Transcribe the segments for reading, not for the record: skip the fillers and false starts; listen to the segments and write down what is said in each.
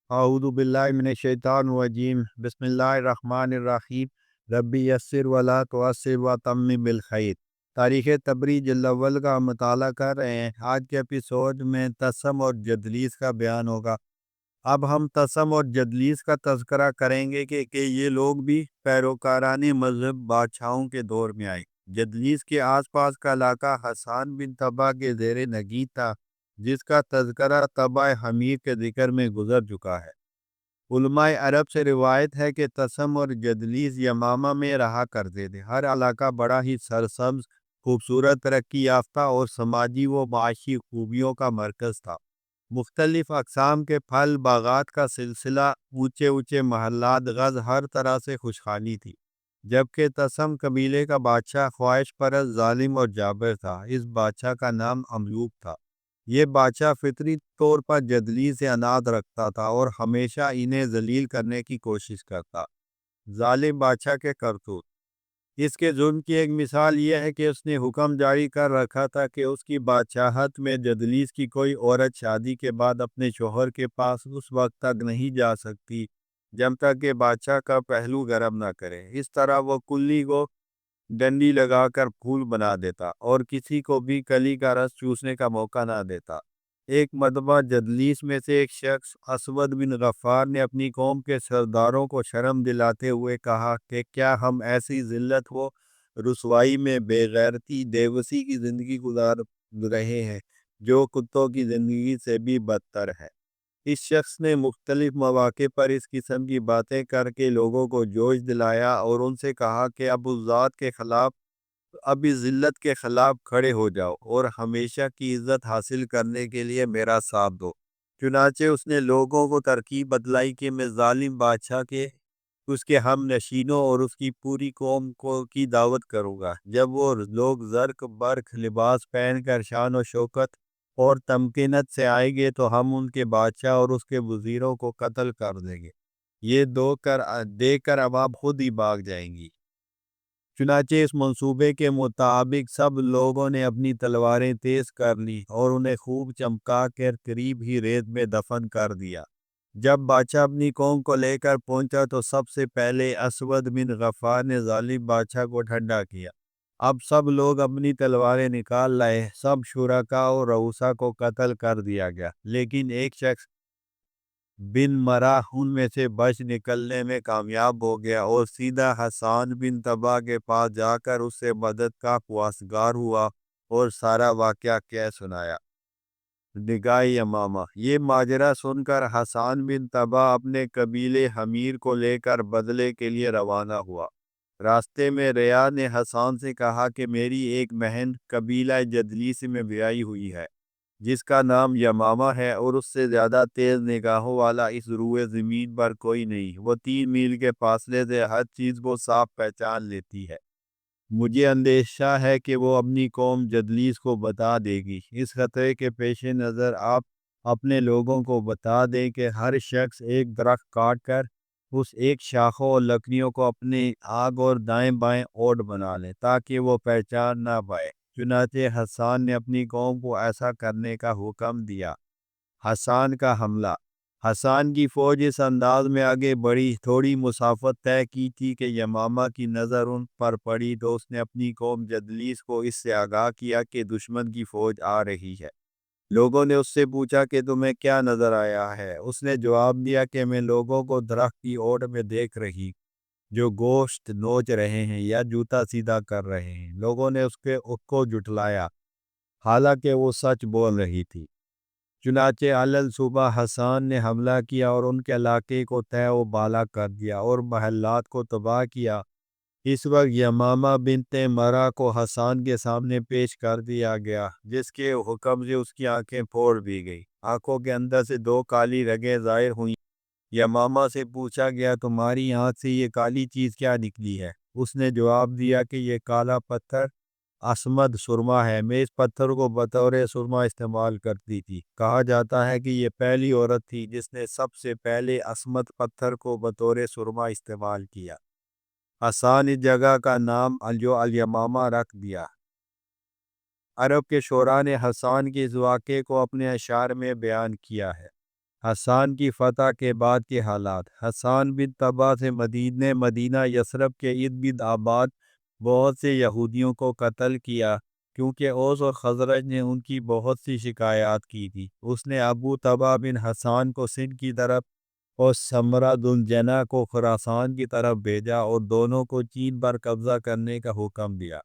اعوذ باللہ من الشیطان الرجیم بسم اللہ الرحمن الرحیم ربی یسر ولا تعسر وتمم بالخیر۔ تاریخ تبری جلد اول کا مطالعہ کر رہے ہیں۔ آج کے ایپیسوڈ میں تسم اور جدلیس کا بیان ہوگا۔ اب ہم تسم اور جدلیس کا تذکرہ کریں گے کہ یہ لوگ بھی پیروکاران مذہب بادشاہوں کے دور میں آئے۔ جدلیس کے آس پاس کا علاقہ حسان بن طبع کے زیر نگین تھا، جس کا تذکرہ طبع حمیر کے ذکر میں گزر چکا ہے۔ علماء عرب سے روایت ہے کہ تسم اور جدلیس یمامہ میں رہا کرتے تھے۔ ہر علاقہ بڑا ہی سرسبز، خوبصورت، ترقی یافتہ اور سماجی و معاشی خوبیوں کا مرکز تھا۔ مختلف اقسام کے پھل باغات کا سلسلہ، اونچے اونچے محلات، غز، ہر طرح سے خوشحالی تھی۔ جبکہ تسم قبیلے کا بادشاہ خواہش پرست، ظالم اور جابر تھا۔ اس بادشاہ کا نام املوک تھا۔ یہ بادشاہ فطری طور پر جدلیس سے عناد رکھتا تھا اور ہمیشہ انہیں ذلیل کرنے کی کوشش کرتا۔ ظالم بادشاہ کے کرتوت۔ اس کے ظلم کی ایک مثال یہ ہے کہ اس نے حکم جاری کر رکھا تھا کہ اس کی بادشاہت میں جدلیس کی کوئی عورت شادی کے بعد اپنے شوہر کے پاس اس وقت تک نہیں جا سکتی جب تک کہ بادشاہ کا پہلو گرم نہ کرے۔ اس طرح وہ کلی کو ڈنڈی لگا کر پھول بنا دیتا اور کسی کو بھی کلی کا رس چوسنے کا موقع نہ دیتا۔ ایک مرتبہ جدلیس میں سے ایک شخص اسود بن غفار نے اپنی قوم کے سرداروں کو شرم دلاتے ہوئے کہا کہ کیا ہم ایسی ذلت و رسوائی میں بے غیرتی، دیوسی کی زندگی گزار رہے ہیں جو کتوں کی زندگی سے بھی بدتر ہے۔ اس شخص نے مختلف مواقع پر اس قسم کی باتیں کر کے لوگوں کو جوش دلایا اور ان سے کہا کہ اب اس ذات کے خلاف، اب اس ذلت کے خلاف کھڑے ہو جاؤ اور ہمیشہ کی عزت حاصل کرنے کے لیے میرا ساتھ دو۔ چنانچہ اس نے لوگوں کو ترکیب بتلائی کہ میں ظالم بادشاہ کے، اس کے ہم نشینوں اور اس کی پوری قوم کی دعوت کروں گا۔ جب وہ لوگ زرق برق لباس پہن کر شان و شوکت اور تمکینت سے آئیں گے تو ہم ان کے بادشاہ اور اس کے وزیروں کو قتل کر دیں گے۔ یہ دیکھ کر عوام خود ہی بھاگ جائیں گی۔ چنانچہ اس منصوبے کے مطابق سب لوگوں نے اپنی تلواریں تیز کر لی اور انہیں خوب چمکا کر قریب ہی ریت میں دفن کر دیا۔ جب بادشاہ اپنی قوم کو لے کر پہنچا تو سب سے پہلے اسود بن غفار نے ظالم بادشاہ کو ٹھنڈا کیا۔ اب سب لوگ اپنی تلواریں نکال لائے۔ سب شرکاء اور رؤساء کو قتل کر دیا گیا، لیکن ایک شخص بن مرہ ان میں سے بچ نکلنے میں کامیاب ہو گیا اور سیدھا حسان بن طبع کے پاس جا کر اس سے مدد کا خواستگار ہوا اور سارا واقعہ کہہ سنایا۔ نگاہ یمامہ۔ یہ ماجرا سن کر حسان بن طبع اپنے قبیلے حمیر کو لے کر بدلے کے لیے روانہ ہوا۔ راستے میں ریاح نے حسان سے کہا کہ میری ایک بہن قبیلہ جدلیس میں بیائی ہوئی ہے جس کا نام یمامہ ہے، اور اس سے زیادہ تیز نگاہوں والا اس روئے زمین پر کوئی نہیں۔ وہ 3 میل کے فاصلے سے ہر چیز کو صاف پہچان لیتی ہے۔ مجھے اندیشہ ہے کہ وہ اپنی قوم جدلیس کو بتا دے گی۔ اس خطرے کے پیش نظر آپ اپنے لوگوں کو بتا دیں کہ ہر شخص ایک درخت کاٹ کر اس ایک شاخوں اور لکڑیوں کو اپنے آگ اور دائیں بائیں اوٹ بنا لیں تاکہ وہ پہچان نہ پائے۔ چنانچہ حسان نے اپنی قوم کو ایسا کرنے کا حکم دیا۔ حسان کا حملہ۔ حسان کی فوج اس انداز میں آگے بڑھی، تھوڑی مسافت طے کی تھی کہ یمامہ کی نظر ان پر پڑی تو اس نے اپنی قوم جدلیس کو اس سے آگاہ کیا کہ دشمن کی فوج آ رہی ہے۔ لوگوں نے اس سے پوچھا کہ تمہیں کیا نظر آیا ہے؟ اس نے جواب دیا کہ میں لوگوں کو درخت کی اوٹ میں دیکھ رہی جو گوشت نوچ رہے ہیں یا جوتا سیدھا کر رہے ہیں۔ لوگوں نے اس کو جھٹلایا، حالانکہ وہ سچ بول رہی تھی۔ چنانچہ علل صبح حسان نے حملہ کیا اور ان کے علاقے کو تہہ و بالا کر دیا اور محلات کو تباہ کیا۔ اس وقت یمامہ بنت مرہ کو حسان کے سامنے پیش کر دیا گیا، جس کے حکم سے اس کی آنکھیں پھوڑ دی گئی۔ آنکھوں کے اندر سے 2 کالی رگیں ظاہر ہوئیں۔ یمامہ سے پوچھا گیا تمہاری آنکھ سے یہ کالی چیز کیا نکلی ہے؟ اس نے جواب دیا کہ یہ کالا پتھر اسمد سرما ہے، میں اس پتھر کو بطور سرما استعمال کرتی تھی۔ کہا جاتا ہے کہ یہ پہلی عورت تھی جس نے سب سے پہلے اسمد پتھر کو بطور سرما استعمال کیا۔ حسان اس جگہ کا نام جو الیمامہ رکھ دیا۔ عرب کے شعراء نے حسان کے اس واقعے کو اپنے اشعار میں بیان کیا ہے۔ حسان کی فتح کے بعد کے حالات۔ حسان بن طبع سے مدینہ یثرب کے ارد گرد آباد بہت سے یہودیوں کو قتل کیا، کیونکہ اوس اور خزرج نے ان کی بہت سی شکایات کی تھی۔ اس نے ابو طبع بن حسان کو سندھ کی طرف اور سمرہ دلجنہ کو خراسان کی طرف بھیجا اور دونوں کو چین پر قبضہ کرنے کا حکم دیا۔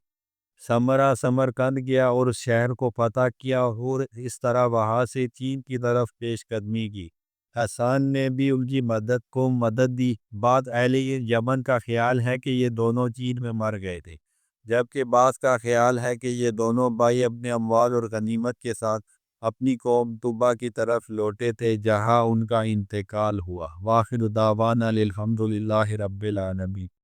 سمرہ سمرقند گیا اور اس شہر کو فتح کیا اور اس طرح وہاں سے چین کی طرف پیش قدمی کی۔ حسان نے بھی ان کی مدد دی۔ بعض اہل یمن کا خیال ہے کہ یہ دونوں چین میں مر گئے تھے، جبکہ بعض کا خیال ہے کہ یہ دونوں بھائی اپنے اموال اور غنیمت کے ساتھ اپنی قوم طبع کی طرف لوٹے تھے، جہاں ان کا انتقال ہوا۔ وآخر دعوانا الحمد للہ رب العالمین۔